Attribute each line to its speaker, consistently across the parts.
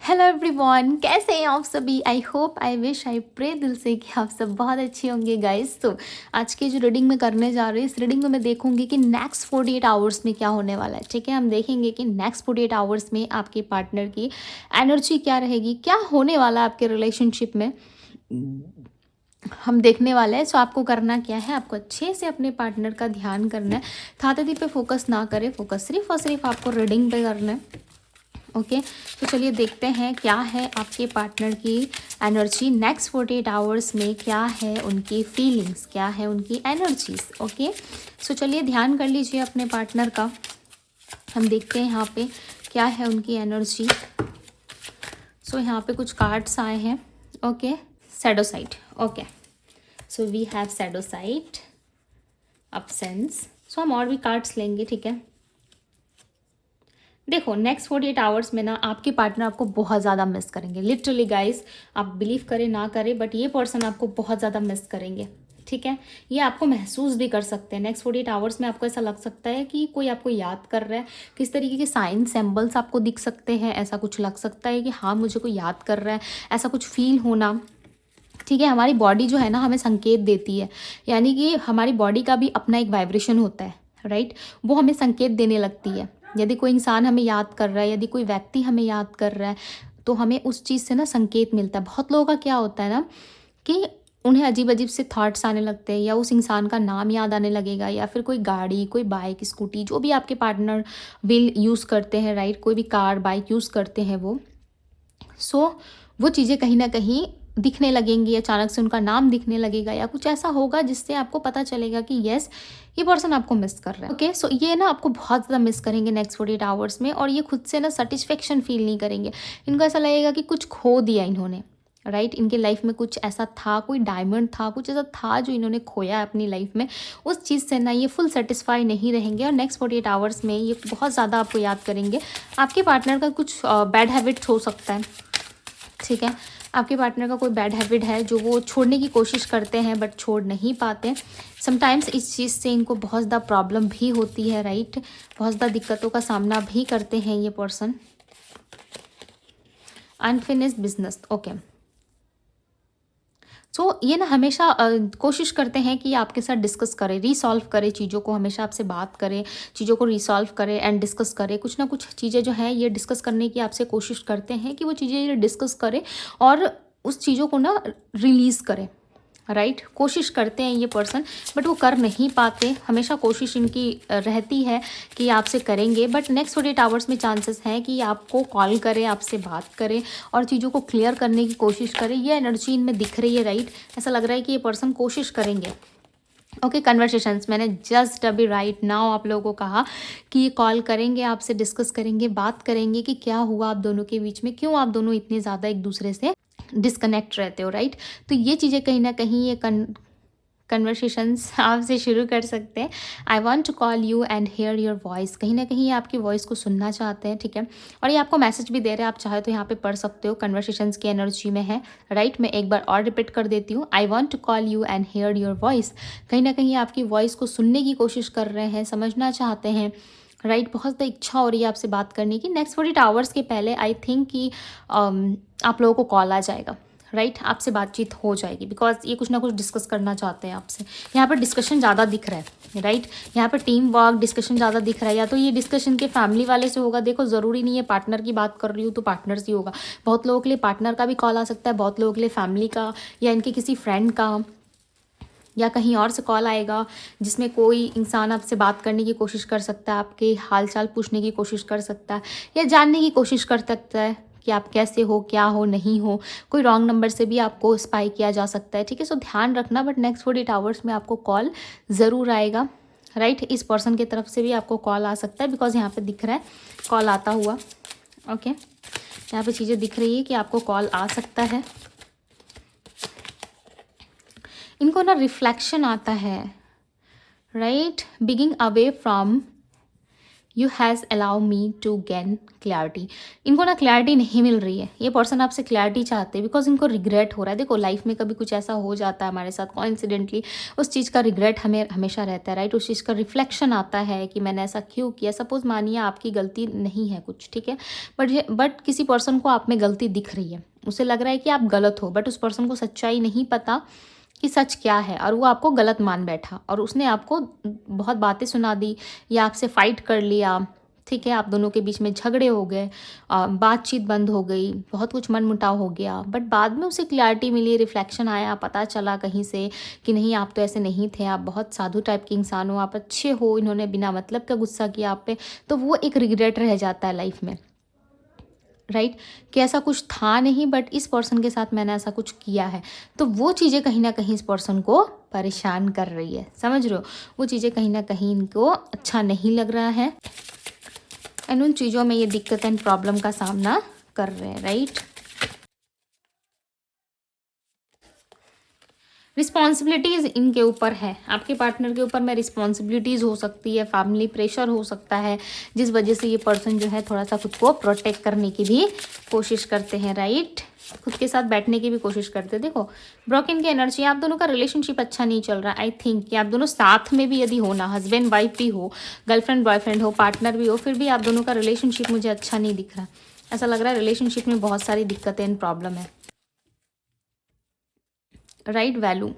Speaker 1: Hello everyone, कैसे हैं आप सभी। I hope, I wish, I pray दिल से कि आप सब बहुत अच्छे होंगे गाइस। तो आज की जो रीडिंग में करने जा रही हूँ, इस रीडिंग में मैं देखूंगी कि नेक्स्ट 48 आवर्स में क्या होने वाला है। ठीक है, हम देखेंगे कि नेक्स्ट 48 आवर्स में आपके पार्टनर की एनर्जी क्या रहेगी, क्या होने वाला है आपके रिलेशनशिप में, हम देखने वाले हैं। सो आपको करना क्या है, आपको अच्छे से अपने पार्टनर का ध्यान करना है। थाते पे फोकस ना करें, फोकस सिर्फ और सिर्फ आपको रीडिंग पे करना है। ओके, तो चलिए देखते हैं क्या है आपके पार्टनर की एनर्जी नेक्स्ट 48 आवर्स में, क्या है उनकी फीलिंग्स, क्या है उनकी एनर्जीज। ओके, सो चलिए ध्यान कर लीजिए अपने पार्टनर का। हम देखते हैं यहाँ पे क्या है उनकी एनर्जी। सो यहाँ पे कुछ कार्ड्स आए हैं। Okay, shadow side. Okay, so we have shadow side, अपसेंस। सो हम और भी कार्ड्स लेंगे। ठीक है, देखो नेक्स्ट 48 आवर्स में ना आपके पार्टनर आपको बहुत ज़्यादा मिस करेंगे। लिटरली गाइस, आप बिलीव करें ना करें, बट ये पर्सन आपको बहुत ज़्यादा मिस करेंगे। ठीक है, ये आपको महसूस भी कर सकते हैं। नेक्स्ट 48 आवर्स में आपको ऐसा लग सकता है कि कोई आपको याद कर रहा है। किस तरीके के साइन सिंबल्स आपको दिख सकते हैं, ऐसा कुछ लग सकता है कि हाँ मुझे कोई याद कर रहा है, ऐसा कुछ फील होना। ठीक है, हमारी बॉडी जो है ना हमें संकेत देती है, यानी कि हमारी बॉडी का भी अपना एक वाइब्रेशन होता है, राइट। वो हमें संकेत देने लगती है। यदि कोई इंसान हमें याद कर रहा है, यदि कोई व्यक्ति हमें याद कर रहा है, तो हमें उस चीज़ से ना संकेत मिलता है। बहुत लोगों का क्या होता है ना कि उन्हें अजीब अजीब से थॉट्स आने लगते हैं, या उस इंसान का नाम याद आने लगेगा, या फिर कोई गाड़ी, कोई बाइक, स्कूटी, जो भी आपके पार्टनर व्हील यूज़ करते हैं, राइट, कोई भी कार बाइक यूज़ करते हैं वो। सो वो चीज़ें कहीं ना कहीं दिखने लगेंगी, अचानक से उनका नाम दिखने लगेगा, या कुछ ऐसा होगा जिससे आपको पता चलेगा कि यस, ये पर्सन आपको मिस कर रहा है। ओके, सो ये ना आपको बहुत ज़्यादा मिस करेंगे नेक्स्ट 48 आवर्स में, और ये खुद से ना सेटिस्फेक्शन फील नहीं करेंगे। इनको ऐसा लगेगा कि कुछ खो दिया इन्होंने, राइट। इनके लाइफ में कुछ ऐसा था, कोई डायमंड था, कुछ ऐसा था जो इन्होंने खोया है अपनी लाइफ में। उस चीज़ से ना ये फुल सेटिस्फाई नहीं रहेंगे, और नेक्स्ट 48 आवर्स में ये बहुत ज़्यादा आपको याद करेंगे। आपके पार्टनर का कुछ बैड हैबिट हो सकता है। ठीक है, आपके पार्टनर का कोई बैड हैबिट है जो वो छोड़ने की कोशिश करते हैं बट छोड़ नहीं पाते। समटाइम्स इस चीज़ से इनको बहुत ज़्यादा प्रॉब्लम भी होती है, राइट। बहुत ज़्यादा दिक्कतों का सामना भी करते हैं ये पर्सन। Unfinished business. ओके, सो ये ना हमेशा कोशिश करते हैं कि आपके साथ डिस्कस करें, रीसॉल्व करें चीज़ों को, हमेशा आपसे बात करें, चीज़ों को रीसॉल्व करें एंड डिस्कस करें। कुछ ना कुछ चीज़ें जो हैं ये डिस्कस करने की आपसे कोशिश करते हैं कि वो चीज़ें ये डिस्कस करें और उस चीज़ों को ना रिलीज़ करें, राइट। कोशिश करते हैं ये पर्सन, बट वो कर नहीं पाते। हमेशा कोशिश इनकी रहती है कि आपसे करेंगे, बट नेक्स्ट 48 आवर्स में चांसेस हैं कि आपको कॉल करें, आपसे बात करें और चीज़ों को क्लियर करने की कोशिश करें। ये एनर्जी इनमें दिख रही है, राइट। ऐसा लग रहा है कि ये पर्सन कोशिश करेंगे। ओके, कन्वर्सेशंस मैंने जस्ट अभी राइट नाउ आप लोगों को कहा कि ये कॉल करेंगे, आपसे डिस्कस करेंगे, बात करेंगे कि क्या हुआ आप दोनों के बीच में, क्यों आप दोनों इतने ज़्यादा एक दूसरे से डिस्कनेक्ट रहते हो, राइट। तो ये चीज़ें कहीं ना कहीं ये कन्वर्सेशंस आपसे शुरू कर सकते हैं। I want to call you and hear your voice. कहीं ना कहीं ये आपकी वॉइस को सुनना चाहते हैं, ठीक है। और ये आपको मैसेज भी दे रहे हैं, आप चाहे तो यहाँ पे पढ़ सकते हो, कन्वर्सेशंस की एनर्जी में है, राइट। मैं एक बार और रिपीट कर देती हूँ, I want to call you and hear your voice. कहीं ना कहीं आपकी वॉइस को सुनने की कोशिश कर रहे हैं, समझना चाहते हैं, राइट। बहुत ज़्यादा इच्छा हो रही है आपसे बात करने की। नेक्स्ट 48 आवर्स के पहले आई थिंक कि आप लोगों को कॉल आ जाएगा, राइट। आपसे बातचीत हो जाएगी, बिकॉज ये कुछ ना कुछ डिस्कस करना चाहते हैं आपसे। यहाँ पर डिस्कशन ज़्यादा दिख रहा है, राइट। यहाँ पर टीम वर्क डिस्कशन ज़्यादा दिख रहा है, या तो ये डिस्कशन के फैमिली वाले से होगा। देखो, ज़रूरी नहीं है पार्टनर की बात कर रही हूँ तो पार्टनर से होगा। बहुत लोगों के लिए पार्टनर का भी कॉल आ सकता है, बहुत लोगों के लिए फैमिली का, या इनके किसी फ्रेंड का, या कहीं और से कॉल आएगा जिसमें कोई इंसान आपसे बात करने की कोशिश कर सकता है, आपके हालचाल पूछने की कोशिश कर सकता है, या जानने की कोशिश कर सकता है कि आप कैसे हो, क्या हो, नहीं हो। कोई रॉन्ग नंबर से भी आपको स्पाई किया जा सकता है, ठीक है। सो ध्यान रखना, बट नेक्स्ट 48 आवर्स में आपको कॉल ज़रूर आएगा, राइट। इस पर्सन की तरफ से भी आपको कॉल आ सकता है, बिकॉज यहाँ पे दिख रहा है कॉल आता हुआ। ओके, यहाँ पे चीज़ें दिख रही है कि आपको कॉल आ सकता है। इनको ना रिफ्लेक्शन आता है, right. Being away from you has allow me to gain clarity. इनको ना क्लैरिटी नहीं मिल रही है, ये पर्सन आपसे क्लैरिटी चाहते हैं बिकॉज इनको रिग्रेट हो रहा है। देखो लाइफ में कभी कुछ ऐसा हो जाता है हमारे साथ कोइंसिडेंटली, उस चीज़ का रिग्रेट हमें हमेशा रहता है, राइट। उस चीज़ का रिफ्लेक्शन आता है कि मैंने ऐसा क्यों किया। सपोज मानिए आपकी गलती नहीं है कुछ, ठीक है, बट किसी पर्सन को आप में गलती दिख रही है, उसे लग रहा है कि आप गलत हो, बट उस पर्सन को सच्चाई नहीं पता कि सच क्या है, और वो आपको गलत मान बैठा और उसने आपको बहुत बातें सुना दी या आपसे फाइट कर लिया, ठीक है, आप दोनों के बीच में झगड़े हो गए, बातचीत बंद हो गई, बहुत कुछ मनमुटाव हो गया, बट बाद में उसे क्लैरिटी मिली, रिफ्लेक्शन आया, पता चला कहीं से कि नहीं आप तो ऐसे नहीं थे, आप बहुत साधु टाइप के इंसान हो, आप अच्छे हो, इन्होंने बिना मतलब का गुस्सा किया आप पे, तो वो एक रिग्रेट रह जाता है लाइफ में, राइट, कि ऐसा कुछ था नहीं बट इस पर्सन के साथ मैंने ऐसा कुछ किया है। तो वो चीज़ें कहीं ना कहीं इस पर्सन को परेशान कर रही है, समझ रहे हो, वो चीज़ें कहीं ना कहीं इनको अच्छा नहीं लग रहा है एंड उन चीज़ों में ये दिक्कत एंड प्रॉब्लम का सामना कर रहे हैं, राइट। रिस्पॉन्सिबिलिटीज़ इनके ऊपर है, आपके पार्टनर के ऊपर में रिस्पॉन्सिबिलिटीज़ हो सकती है, फैमिली प्रेशर हो सकता है, जिस वजह से ये पर्सन जो है थोड़ा सा खुद को प्रोटेक्ट करने की भी कोशिश करते हैं, राइट, खुद के साथ बैठने की भी कोशिश करते हैं। देखो ब्रोकन की एनर्जी, आप दोनों का रिलेशनशिप अच्छा नहीं चल रहा। आई थिंक कि आप दोनों साथ में भी यदि हो ना, हस्बैंड वाइफ भी हो, गर्लफ्रेंड बॉयफ्रेंड हो, पार्टनर भी हो, फिर भी आप दोनों का रिलेशनशिप मुझे अच्छा नहीं दिख रहा। ऐसा लग रहा है रिलेशनशिप में बहुत सारी दिक्कतें एंड प्रॉब्लम है, राइट। वैल्यू,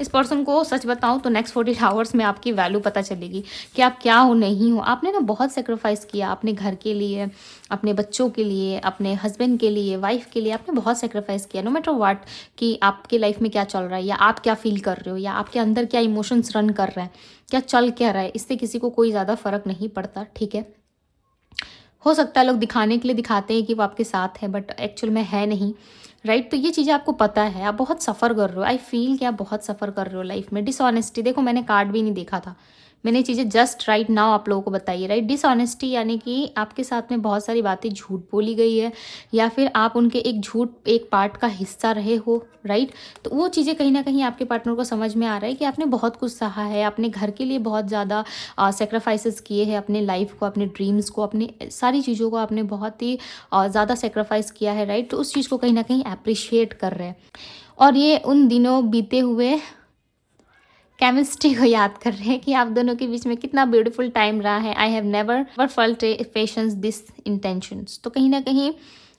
Speaker 1: इस पर्सन को सच बताऊं तो नेक्स्ट 48 आवर्स में आपकी वैल्यू पता चलेगी कि आप क्या हो नहीं हो। आपने ना बहुत सेक्रीफाइस किया अपने घर के लिए, अपने बच्चों के लिए, अपने हस्बैंड के लिए, वाइफ के लिए, आपने बहुत सेक्रीफाइस किया, नो मैटर व्हाट, कि आपके लाइफ में क्या चल रहा है या आप क्या फील कर रहे हो या आपके अंदर क्या इमोशंस रन कर रहे हैं, क्या चल क्या रहा है, इससे किसी को कोई ज़्यादा फर्क नहीं पड़ता, ठीक है। हो सकता है लोग दिखाने के लिए दिखाते हैं कि वो आपके साथ है बट एक्चुअल में है नहीं, राइट। तो ये चीज़ें आपको पता है, आप बहुत सफ़र कर रहे हो, आई फील कि आप बहुत सफ़र कर रहे हो लाइफ में। डिसऑनेस्टी, देखो मैंने कार्ड भी नहीं देखा था, मैंने चीज़ें जस्ट राइट नाउ आप लोगों को बताई है, राइट। डिसऑनेस्टी यानी कि आपके साथ में बहुत सारी बातें झूठ बोली गई है या फिर आप उनके एक पार्ट का हिस्सा रहे हो, राइट। तो वो चीज़ें कहीं ना कहीं आपके पार्टनर को समझ में आ रहा है कि आपने बहुत कुछ सहा है, अपने घर के लिए बहुत ज़्यादा सेक्रीफाइसेस किए हैं, अपने लाइफ को, अपने ड्रीम्स को, अपनी सारी चीज़ों को आपने बहुत ही ज़्यादा सेक्रीफाइस किया है, राइट। तो उस चीज़ को कहीं ना कहीं अप्रिशिएट कर रहे हैं और ये उन दिनों बीते हुए केमिस्ट्री को याद कर रहे हैं कि आप दोनों के बीच में कितना ब्यूटीफुल टाइम रहा है। I have never felt patience this intentions. तो कहीं ना कहीं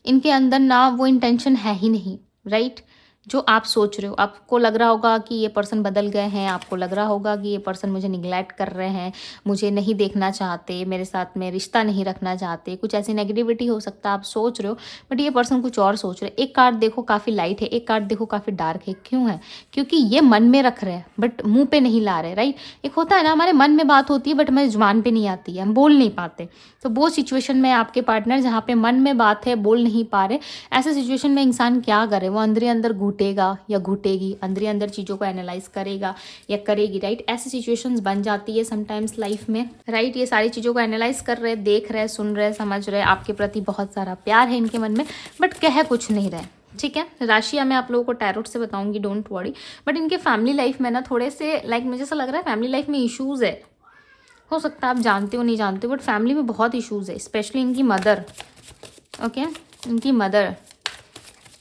Speaker 1: इनके अंदर ना वो इंटेंशन है ही नहीं, राइट। जो आप सोच रहे हो, आपको लग रहा होगा कि ये पर्सन बदल गए हैं, आपको लग रहा होगा कि ये पर्सन मुझे निगलेक्ट कर रहे हैं, मुझे नहीं देखना चाहते, मेरे साथ में रिश्ता नहीं रखना चाहते, कुछ ऐसी नेगेटिविटी हो सकता है, आप सोच रहे हो, बट ये पर्सन कुछ और सोच रहे हैं। एक कार्ड देखो काफ़ी लाइट है, एक कार्ड देखो काफ़ी डार्क है। क्यों है? क्योंकि ये मन में रख रहे हैं बट मुंह पे नहीं ला रहे, राइट। एक होता है ना, हमारे मन में बात होती है बट हमारे जुबान पे नहीं आती है, हम बोल नहीं पाते। तो वो सिचुएशन में आपके पार्टनर जहाँ पे मन में बात है, बोल नहीं पा रहे, ऐसे सिचुएशन में इंसान क्या करे, वो अंदर ही अंदर घुटेगा या घुटेगी, अंदर ही अंदर चीज़ों को एनालाइज करेगा या करेगी, राइट। ऐसी सिचुएशंस बन जाती है समटाइम्स लाइफ में, राइट। ये सारी चीज़ों को एनालाइज कर रहे, देख रहे, सुन रहे, समझ रहे, आपके प्रति बहुत सारा प्यार है इनके मन में बट कह कुछ नहीं रहे, ठीक है। राशियाँ मैं आप लोगों को टैरोट से बताऊंगी, डोंट वरी। बट इनके फैमिली लाइफ में ना थोड़े से मुझे ऐसा लग रहा है फैमिली लाइफ में इश्यूज़ है। हो सकता है आप जानते हो नहीं जानते हो बट फैमिली में बहुत इश्यूज़ है, स्पेशली इनकी मदर, ओके, इनकी मदर।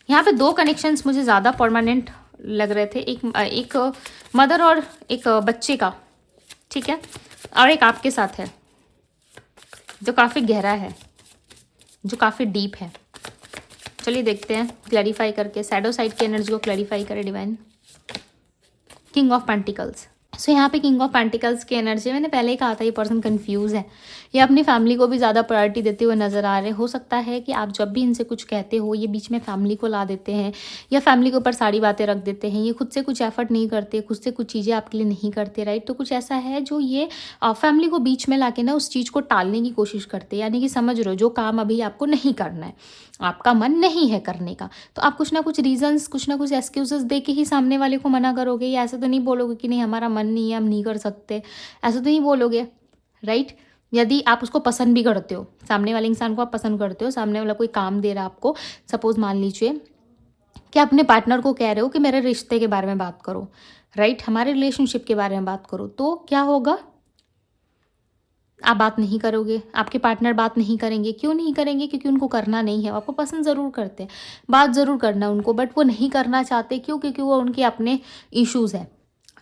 Speaker 1: यहाँ पे दो कनेक्शंस मुझे ज़्यादा परमानेंट लग रहे थे, एक मदर और एक बच्चे का, ठीक है, और एक आपके साथ है जो काफ़ी गहरा है, जो काफ़ी डीप है। चलिए देखते हैं क्लैरिफाई करके, शैडो साइड की एनर्जी को क्लैरिफाई करे डिवाइन। किंग ऑफ पेंटिकल्स, सो यहाँ पे किंग ऑफ पेंटिकल्स की एनर्जी, मैंने पहले ही कहा था ये पर्सन कंफ्यूज है, ये अपनी फैमिली को भी ज़्यादा प्रायोरिटी देते हुए नजर आ रहे हैं। हो सकता है कि आप जब भी इनसे कुछ कहते हो ये बीच में फैमिली को ला देते हैं या फैमिली के ऊपर सारी बातें रख देते हैं, ये खुद से कुछ एफर्ट नहीं करते, खुद से कुछ चीज़ें आपके लिए नहीं करते, राइट। तो कुछ ऐसा है जो ये फैमिली को बीच में ला के ना उस चीज़ को टालने की कोशिश करते हैं, यानी कि समझ रहे हो जो काम अभी आपको नहीं करना है, आपका मन नहीं है करने का, तो आप कुछ ना कुछ रीजंस, कुछ ना कुछ एक्सक्यूजेस दे के ही सामने वाले को मना करोगे। या ऐसे तो नहीं बोलोगे कि नहीं हमारा मन नहीं है, हम नहीं कर सकते, ऐसा तो नहीं बोलोगे, राइट। यदि आप उसको पसंद भी करते हो, सामने वाले इंसान को आप पसंद करते हो, सामने वाला कोई काम दे रहा है आपको, सपोज मान लीजिए कि अपने पार्टनर को कह रहे हो कि मेरे रिश्ते के बारे में बात करो, राइट, हमारे रिलेशनशिप के बारे में बात करो, तो क्या होगा, आप बात नहीं करोगे, आपके पार्टनर बात नहीं करेंगे। क्यों नहीं करेंगे? क्योंकि उनको करना नहीं है। वो आपको पसंद ज़रूर करते हैं, बात ज़रूर करना उनको, बट वो नहीं करना चाहते। क्यों? क्योंकि वो उनके अपने इश्यूज़ हैं,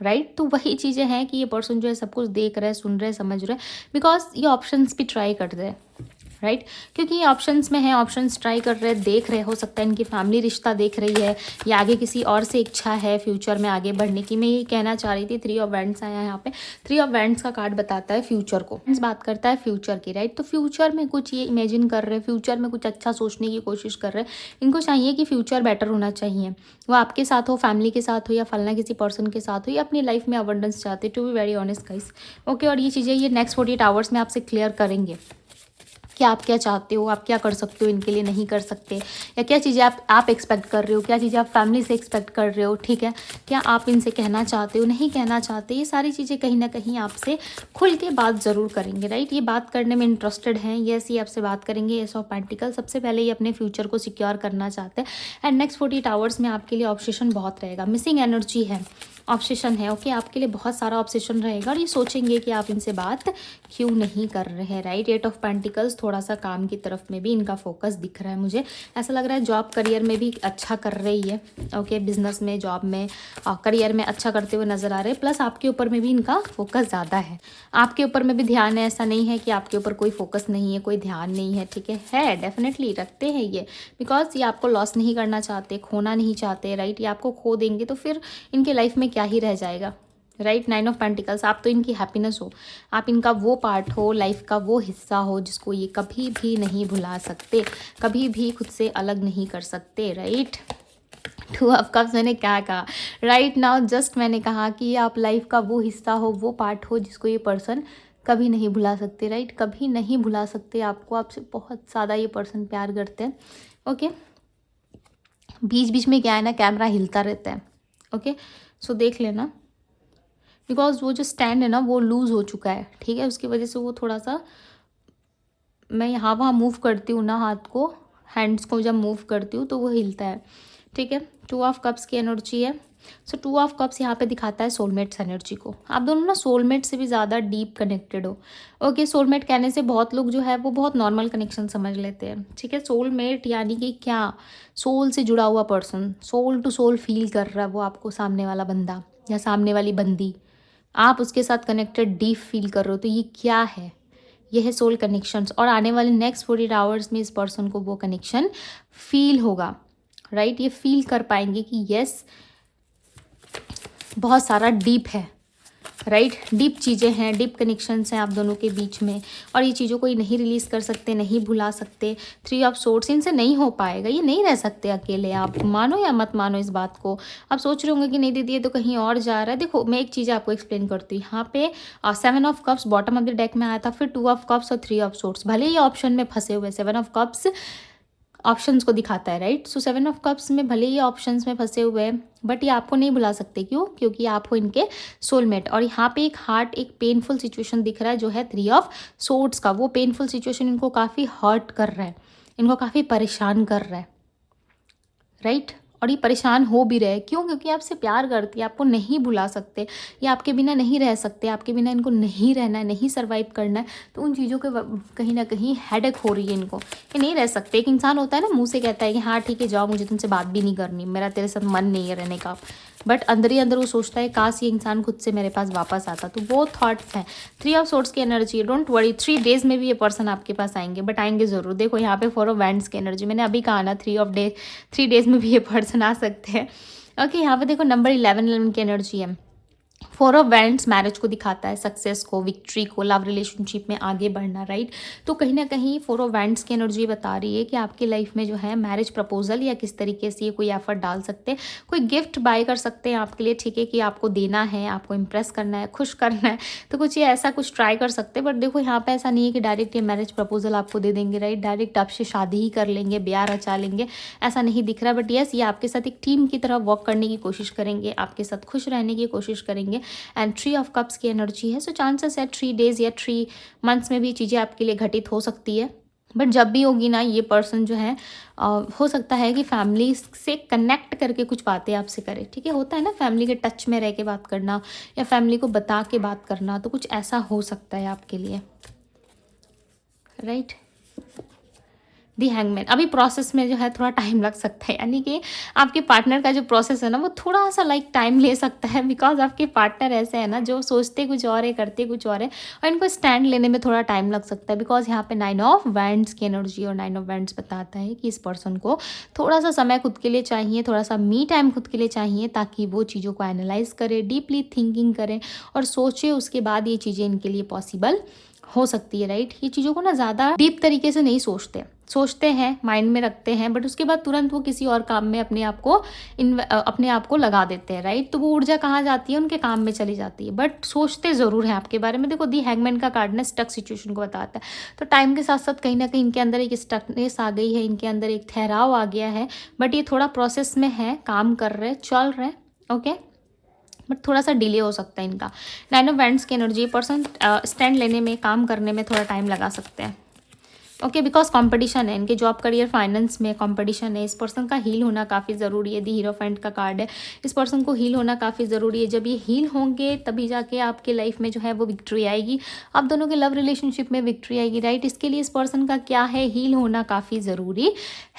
Speaker 1: राइट? तो वही चीज़ें हैं कि ये पर्सन जो है सब कुछ देख रहा है, सुन रहा है, समझ रहा है, बिकॉज ये ऑप्शंस भी ट्राई कर रहे हैं, राइट? क्योंकि ये ऑप्शंस में है, ऑप्शंस ट्राई कर रहे हैं, देख रहे, हो सकता है इनकी फैमिली रिश्ता देख रही है, या आगे किसी और से इच्छा है फ्यूचर में आगे बढ़ने की। मैं ये कहना चाह रही थी, 3 ऑफ वैंड्स आया है यहाँ पे। 3 ऑफ वैंड्स का कार्ड बताता है फ्यूचर को, बात करता है फ्यूचर की, राइट? तो फ्यूचर में कुछ ये इमेजिन कर रहे हैं, फ्यूचर में कुछ अच्छा सोचने की कोशिश कर रहे हैं। इनको चाहिए कि फ्यूचर बेटर होना चाहिए, वो आपके साथ हो, फैमिली के साथ हो, या फलना किसी पर्सन के साथ हो, या अपनी लाइफ में अबंडेंस चाहते, to be very honest guys, okay? और ये चीज़ें ये नेक्स्ट 48 आवर्स में आपसे क्लियर करेंगे कि आप क्या चाहते हो, आप क्या कर सकते हो इनके लिए, नहीं कर सकते, या क्या चीज़ें आप एक्सपेक्ट कर रहे हो, क्या चीज़ें आप फैमिली से एक्सपेक्ट कर रहे हो, ठीक है? क्या आप इनसे कहना चाहते हो, नहीं कहना चाहते, ये सारी चीज़ें कहीं ना कहीं आपसे खुल के बात ज़रूर करेंगे, राइट? ये बात करने में इंटरेस्टेड हैं, यस, ये आपसे बात करेंगे। एस ऑफ पेंटिकल, सबसे पहले ये अपने फ्यूचर को सिक्योर करना चाहते हैं, एंड नेक्स्ट 48 आवर्स में आपके लिए ऑब्सेशन बहुत रहेगा, मिसिंग एनर्जी है, ऑब्सेशन है, ओके? आपके लिए बहुत सारा ऑब्सेशन रहेगा, और ये सोचेंगे कि आप इनसे बात क्यों नहीं कर रहे हैं, राइट? 8 ऑफ पेंटिकल्स, थोड़ा सा काम की तरफ में भी इनका फोकस दिख रहा है मुझे। ऐसा लग रहा है जॉब करियर में भी अच्छा कर रही है, ओके? बिजनेस में, जॉब में, करियर में अच्छा करते हुए नजर आ रहे हैं। प्लस आपके ऊपर में भी इनका फोकस ज़्यादा है, आपके ऊपर में भी ध्यान है। ऐसा नहीं है कि आपके ऊपर कोई फोकस नहीं है, कोई ध्यान नहीं है, ठीक है डेफिनेटली रखते हैं ये, बिकॉज ये आपको लॉस नहीं करना चाहते, खोना नहीं चाहते, राइट? ये आपको खो देंगे तो फिर इनके लाइफ में क्या ही रह जाएगा, राइट? 9 ऑफ पेंटिकल्स, आप तो इनकी हैप्पीनेस हो, आप इनका वो पार्ट हो, लाइफ का वो हिस्सा हो जिसको ये कभी भी नहीं भुला सकते, कभी भी खुद से अलग नहीं कर सकते, राइट? 2 ऑफ कप्स, मैंने क्या कहा राइट नाउ? जस्ट मैंने कहा कि आप लाइफ का वो हिस्सा हो, वो पार्ट हो जिसको ये पर्सन कभी नहीं भुला सकते, राइट? कभी नहीं भुला सकते आपको, आपसे बहुत ज़्यादा ये पर्सन प्यार करते हैं, ओके? बीच बीच में क्या है ना, कैमरा हिलता रहता है, ओके? सो देख लेना, बिकॉज वो जो स्टैंड है ना वो लूज़ हो चुका है, ठीक है? उसकी वजह से वो थोड़ा सा, मैं यहाँ वहाँ मूव करती हूँ ना हाथ को, हैंड्स को जब मूव करती हूँ तो वो हिलता है, ठीक है? 2 ऑफ कप्स की एनर्जी है। सो 2 ऑफ कप्स यहाँ पे दिखाता है सोलमेट्स एनर्जी को। आप दोनों ना सोलमेट से भी ज़्यादा डीप कनेक्टेड हो, ओके? सोलमेट कहने से बहुत लोग जो है वो बहुत नॉर्मल कनेक्शन समझ लेते हैं, ठीक है? सोलमेट यानी कि क्या? सोल से जुड़ा हुआ person, soul to soul feel कर रहा है वो आपको, सामने वाला बंदा या सामने वाली बंदी, आप उसके साथ कनेक्टेड डीप फील कर रहे हो। तो ये क्या है? ये है सोल कनेक्शंस, और आने वाले नेक्स्ट 48 आवर्स में इस पर्सन को वो कनेक्शन फील होगा, राइट? ये फील कर पाएंगे कि यस, बहुत सारा डीप है, राइट? डीप चीज़ें हैं, डीप कनेक्शंस हैं आप दोनों के बीच में, और ये चीज़ों को ये नहीं रिलीज़ कर सकते, नहीं भुला सकते। 3 ऑफ सोर्ड्स, इनसे नहीं हो पाएगा, ये नहीं रह सकते अकेले। आप मानो या मत मानो इस बात को, आप सोच रहे होंगे कि नहीं दीदी ये तो कहीं और जा रहा है। देखो मैं एक चीज़ आपको एक्सप्लेन करती हूँ। यहाँ पे 7 of cups bottom of the deck में आया था, फिर 2 ऑफ कप्स और 3 ऑफ सोर्ड्स। भले ही ऑप्शन में फंसे हुए, 7 ऑफ कप्स ऑप्शंस को दिखाता है, राइट? सो 7 ऑफ कप्स में भले ही ऑप्शंस में फंसे हुए हैं, बट ये आपको नहीं भुला सकते। क्यों? क्योंकि आप हो इनके सोलमेट। और यहाँ पे एक हार्ट, एक पेनफुल सिचुएशन दिख रहा है जो है 3 ऑफ सोर्ड्स का। वो पेनफुल सिचुएशन इनको काफ़ी हर्ट कर रहा है, इनको काफ़ी परेशान कर रहा है, राइट? और ये परेशान हो भी रहे, क्यों? क्योंकि आपसे प्यार करती है, आपको नहीं भुला सकते, ये आपके बिना नहीं रह सकते, आपके बिना इनको नहीं रहना है, नहीं सर्वाइव करना है। तो उन चीज़ों के कहीं ना कहीं हेडेक हो रही है इनको, ये नहीं रह सकते। एक इंसान होता है ना, मुंह से कहता है कि हाँ ठीक है जाओ, मुझे तुमसे बात भी नहीं करनी, मेरा तेरे साथ मन नहीं है रहने का, बट अंदर ही अंदर वो सोचता है काश ये इंसान खुद से मेरे पास वापस आता। तो वो थॉट्स हैं। 3 ऑफ सोर्ड्स की एनर्जी, डोंट वरी, 3 डेज में भी ये पर्सन आपके पास आएंगे, बट आएंगे ज़रूर। देखो यहाँ पे 4 ऑफ वैंड्स की एनर्जी, मैंने अभी कहा ना 3 डेज में भी ये पर्सन आ सकते हैं, ओके? यहाँ पे देखो नंबर 11 की एनर्जी है। 4 ऑफ वैंड्स मैरिज को दिखाता है, सक्सेस को, विक्ट्री को, लव रिलेशनशिप में आगे बढ़ना, राइट? तो कहीं ना कहीं 4 ऑफ वैंड्स की एनर्जी बता रही है कि आपकी लाइफ में जो है मैरिज प्रपोजल या किस तरीके से ये कोई एफर्ट डाल सकते हैं, कोई गिफ्ट बाय कर सकते हैं आपके लिए, ठीक है? कि आपको देना है, आपको इंप्रेस करना है, खुश करना है, तो कुछ ये ऐसा कुछ ट्राई कर सकते हैं। बट देखो यहाँ पे ऐसा नहीं है कि डायरेक्ट ये मैरिज प्रपोजल आपको दे देंगे, राइट? डायरेक्ट आपसे शादी ही कर लेंगे, ब्याह रचा लेंगे, ऐसा नहीं दिख रहा। बट यस, ये आपके साथ एक टीम की तरह वर्क करने की कोशिश करेंगे, आपके साथ खुश रहने की कोशिश करेंगे। एंड 3 ऑफ कप्स की एनर्जी है। सो चांसेस है 3 डेज या 3 मंथ्स में भी चीज़ें आपके लिए घटित हो सकती है। बट जब भी होगी ना, ये पर्सन जो है हो सकता है कि फैमिली से कनेक्ट करके कुछ बातें आपसे करे, ठीक है? होता है ना फैमिली के टच में रह के बात करना, या फैमिली को बता के बात करना, तो कुछ ऐसा हो सकता है आपके लिए, राइट। दी हैंगमैन, अभी प्रोसेस में जो है थोड़ा टाइम लग सकता है, यानी कि आपके पार्टनर का जो प्रोसेस है ना वो थोड़ा सा लाइक टाइम ले सकता है, बिकॉज आपके पार्टनर ऐसे है ना जो सोचते कुछ और है करते कुछ और है, और इनको स्टैंड लेने में थोड़ा टाइम लग सकता है, बिकॉज यहाँ पे 9 ऑफ वैंड्स की एनर्जी, और 9 ऑफ वैंड्स बताता है कि इस पर्सन को थोड़ा सा समय खुद के लिए चाहिए, थोड़ा सा मी टाइम खुद के लिए चाहिए, ताकि वो चीज़ों को एनालाइज करे, डीपली थिंकिंग करें और सोचे, उसके बाद ये चीज़ें इनके लिए पॉसिबल हो सकती है, राइट। ये चीज़ों को ना ज़्यादा डीप तरीके से नहीं सोचते हैं, माइंड में रखते हैं, बट उसके बाद तुरंत वो किसी और काम में अपने आप को लगा देते हैं, राइट। तो वो ऊर्जा कहाँ जाती है, उनके काम में चली जाती है, बट सोचते ज़रूर हैं आपके बारे में। देखो दी हैंगमैन का कार्ड ना स्टक सिचुएशन को बताता है, तो टाइम के साथ साथ कहीं ना कहीं इनके अंदर एक स्टकनेस आ गई है, इनके अंदर एक ठहराव आ गया है, बट ये थोड़ा प्रोसेस में है, काम कर रहे, चल रहे, ओके, बट थोड़ा सा डिले हो सकता है इनका। 9 ऑफ वैंड्स की एनर्जी, पर्सन स्टैंड लेने में, काम करने में थोड़ा टाइम लगा सकते हैं, ओके, बिकॉज कंपटीशन है इनके जॉब करियर फाइनेंस में, कंपटीशन है। इस पर्सन का हील होना काफ़ी ज़रूरी है, दी हीरोफेंट का कार्ड है, इस पर्सन को हील होना काफ़ी ज़रूरी है। जब ये हील होंगे तभी जाके आपके लाइफ में जो है वो विक्ट्री आएगी, आप दोनों के लव रिलेशनशिप में विक्ट्री आएगी, राइट। इसके लिए इस पर्सन का क्या है, हील होना काफ़ी ज़रूरी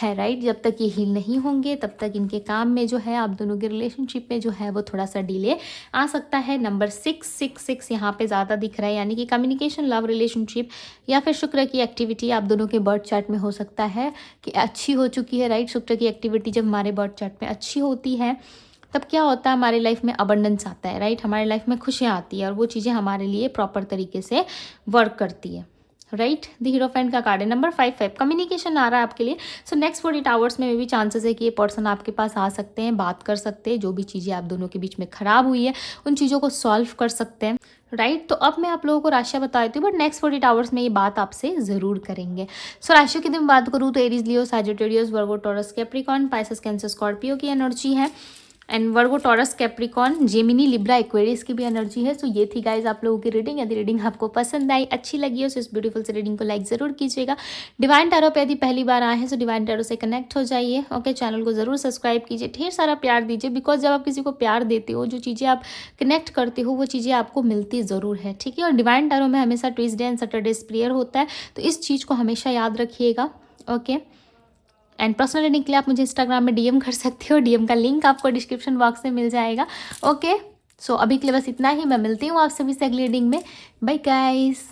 Speaker 1: है, राइट। जब तक ये हील नहीं होंगे तब तक इनके काम में जो है, आप दोनों के रिलेशनशिप में जो है वो थोड़ा सा डिले आ सकता है। नंबर 666 यहाँ पे ज़्यादा दिख रहा है, यानी कि कम्युनिकेशन, लव रिलेशनशिप या फिर शुक्र की एक्टिविटी आप दोनों के बर्थ चार्ट में हो सकता है कि अच्छी हो चुकी है, राइट। शुक्र की एक्टिविटी जब हमारे बर्थ चार्ट में अच्छी होती है तब क्या होता है, हमारी लाइफ में अबंडेंस आता है, राइट। हमारी लाइफ में खुशियाँ आती है और वो चीज़ें हमारे लिए प्रॉपर तरीके से वर्क करती है, राइट। द हीरोफेंट का कार्ड है। नंबर 5 कम्युनिकेशन आ रहा है आपके लिए। सो नेक्स्ट 48 आवर्स में भी चांसेस है कि ये पर्सन आपके पास आ सकते हैं, बात कर सकते हैं, जो भी चीज़ें आप दोनों के बीच में खराब हुई है उन चीज़ों को सॉल्व कर सकते हैं, राइट। तो अब मैं आप लोगों को राशियाँ बता देती हूँ, बट नेक्स्ट 48 आवर्स में ये बात आपसे ज़रूर करेंगे। सो राशियों की मैं बात करूँ तो Aries, Leo, Sagittarius, Virgo, Taurus, Capricorn, Pisces, Cancer, Scorpio की एनर्जी है, and Virgo, Taurus, Capricorn, Gemini, Libra, Aquarius की भी एनर्जी है। सो ये थी गाइज आप लोगों की रीडिंग। यदि रीडिंग आपको पसंद आई, अच्छी लगी हो, सो इस ब्यूटीफुल से रीडिंग को लाइक ज़रूर कीजिएगा। डिवाइन टैरो पे यदि पहली बार आए हैं तो डिवाइन टैरो से कनेक्ट हो जाइए, ओके। चैनल को ज़रूर सब्सक्राइब कीजिए, ढेर सारा प्यार दीजिए, बिकॉज जब आप किसी को प्यार देते हो, जो चीज़ें आप कनेक्ट करते हो वो चीज़ें आपको मिलती ज़रूर है, ठीक है। और डिवाइन टैरो में हमेशा ट्यूसडे एंड सैटरडेज प्रेयर होता है, तो इस चीज़ को हमेशा याद रखिएगा, ओके। एंड पर्सनल रीडिंग के लिए आप मुझे इंस्टाग्राम में डीएम कर सकते हो, डीएम का लिंक आपको डिस्क्रिप्शन बॉक्स में मिल जाएगा, ओके। सो अभी के लिए बस इतना ही, मैं मिलती हूँ आप सभी से अगली रीडिंग में। Bye guys.